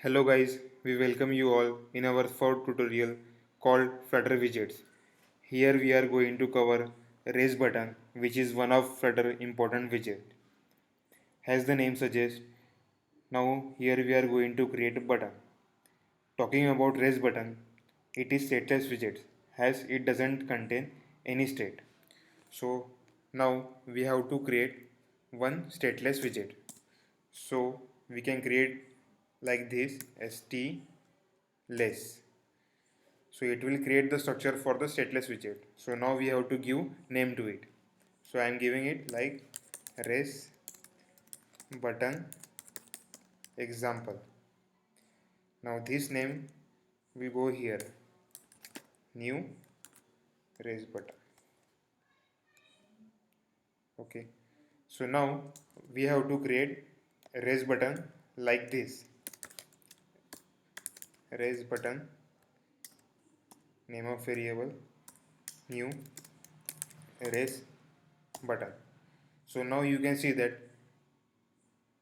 Hello guys, we welcome you all in our fourth tutorial called Flutter Widgets. Here we are going to cover RaiseButton, which is one of Flutter important widget. As the name suggests, now here we are going to create a button. Talking about RaiseButton, it is stateless widget as it doesn't contain any state. So now we have to create one stateless widget. So we can create like this Stateless. So it will create the structure for the stateless widget. So now we have to give name to it. So I am giving it like raise button example. Now this name we go here, new raise button. Okay. So now we have to create a raise button like this. Raise button, name of variable, new raise button. So now you can see that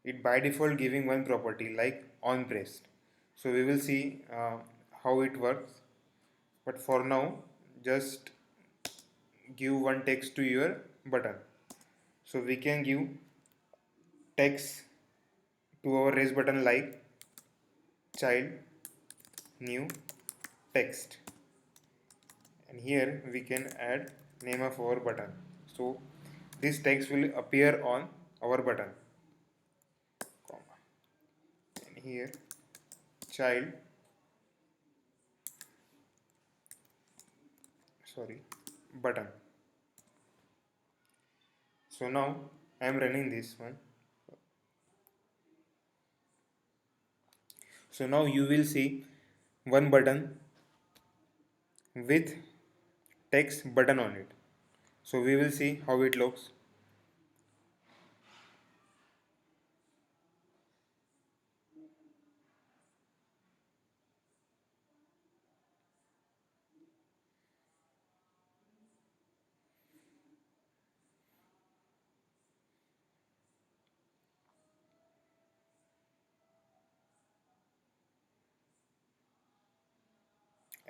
it by default giving one property like on pressed. So we will see how it works, but for now just give one text to your button. So we can give text to our raise button like child new text, and here we can add name of our button. So this text will appear on our button, comma, and here child, sorry, button. So now I am running this one. So now you will see one button with text button on it. So we will see how it looks.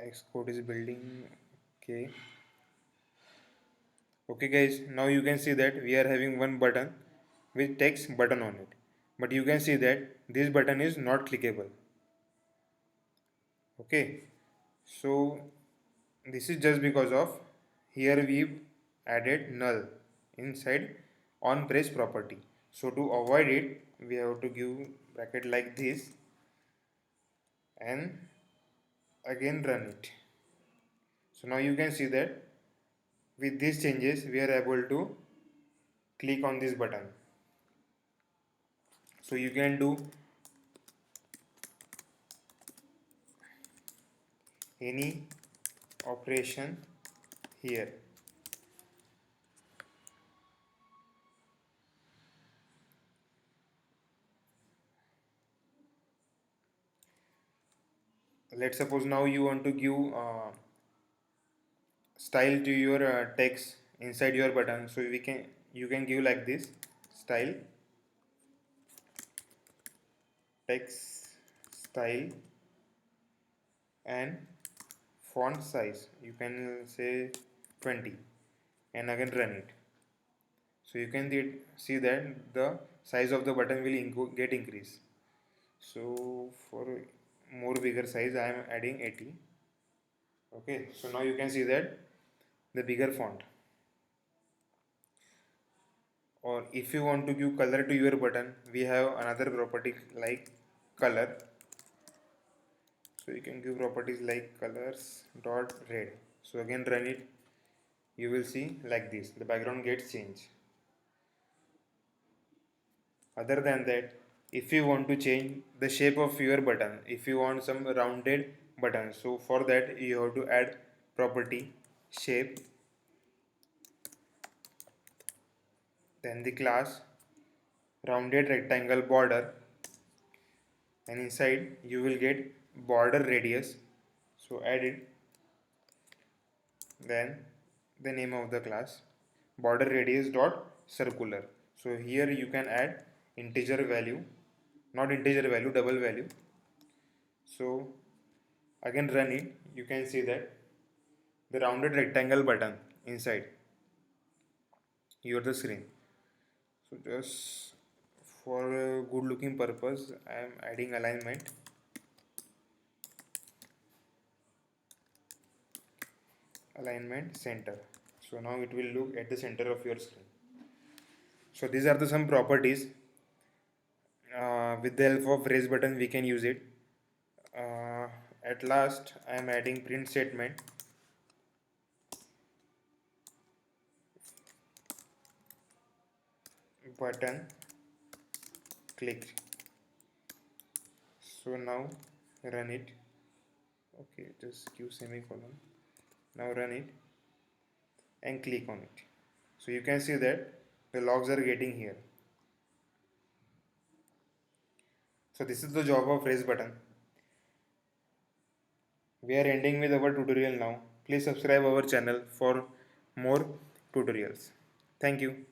Xcode is building. Okay. Okay guys, now you can see that we are having one button with text button on it. But you can see that this button is not clickable. Okay. So this is just because of here we added null inside on press property. So to avoid it, we have to give bracket like this and again run it. So now you can see that with these changes we are able to click on this button. So you can do any operation here. Let's suppose now you want to give style to your text inside your button. So you can give like this style text style and font size. You can say 20 and again run it. So you can see that the size of the button will get increase. So for more bigger size I am adding 80. Okay, so now you can see that the bigger font. Or if you want to give color to your button, we have another property like color. So you can give properties like colors dot red. So again run it, you will see like this, the background gets changed. Other than that, if you want to change the shape of your button, if you want some rounded button, so for that you have to add property shape, then the class rounded rectangle border, and inside you will get border radius. So add it, then the name of the class border radius dot circular. So here you can add integer value, not integer value, double value. So again run it, you can see that the rounded rectangle button inside your the screen. So just for a good looking purpose, I am adding alignment center. So now it will look at the center of your screen. So these are the some properties. With the help of raise button we can use it. At last I am adding print statement button click. So now run it. Okay, just give semicolon. Now run it and click on it. So you can see that the logs are getting here. So this is the job of raise button. We are ending with our tutorial now. Please subscribe our channel for more tutorials. Thank you.